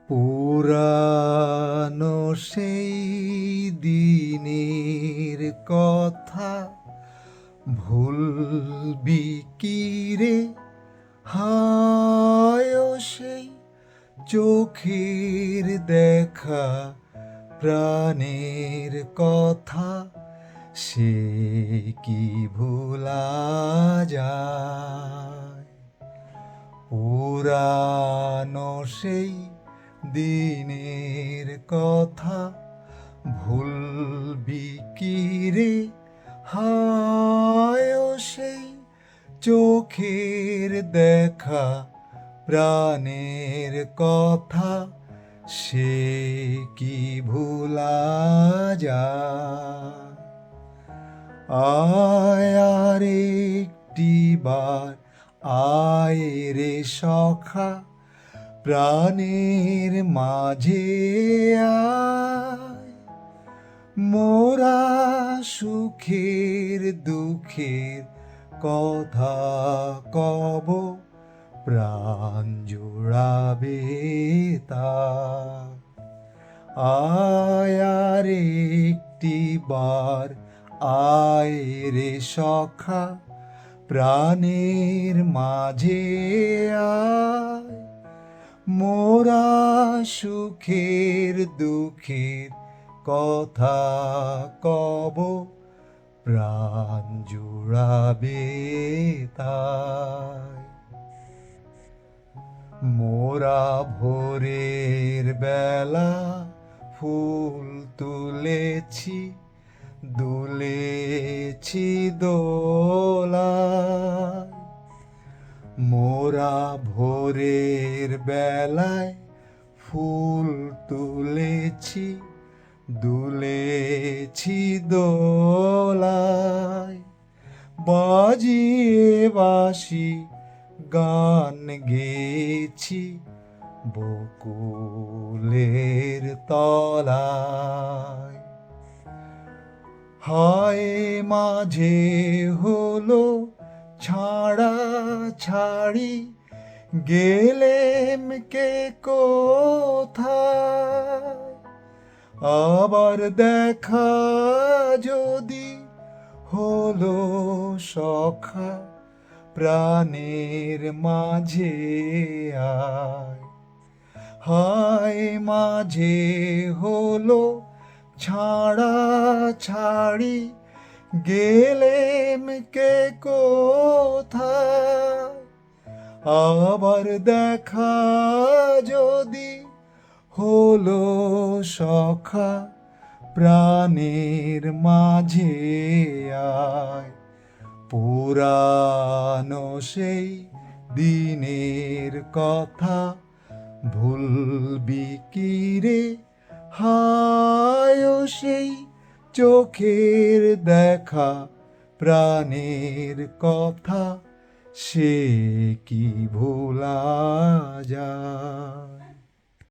পুরানো সেই দিনের কথা ভুলবি কি রে? হায় ও সেই চোখের দেখা, প্রাণের কথা সে কি ভোলা যায়? পুরানো সেই দিনের কথা ভুলবি কি রে? হায় ও সেই চোখের দেখা, প্রাণের কথা সে কি ভোলা যায়? আয় আর একটি বার আয় রে সখা, প্রাণের মাঝে আয়। মোরা সুখের দুঃখের কথা কব, প্রাণ জুড়াবে তার। আয় আর একটি বার আয় রে সখা, প্রাণের মাঝে আয়। মোরা সুখের দুঃখের কথা কব, প্রাণ জুড়াবে তাই। মোরা ভোরের বেলা ফুল তুলেছি, দুলেছি দোলায়। মোরা ভোরের বেলায় ফুল তুলেছি, দুলেছি দোলায়। বাজিয়ে বাঁশি গান গেয়েছি বকুলের তলায়। হায় মাঝে হলো ছাড়া ছাড়ি, গেলেম কে কোথায়? আবার দেখা যদি হলো সখা, প্রাণের মাঝে আয়। হায় মাঝে হলো ছাড়া ছাড়ি, গেলেম কে কোথায়? আবার দেখা যদি হলো সখা, প্রাণের মাঝে আয়। পুরানো সেই দিনের কথা ভুলবি কি রে? হায় ও সেই চোখের দেখা, প্রাণের কথা সে কি ভোলা যায়?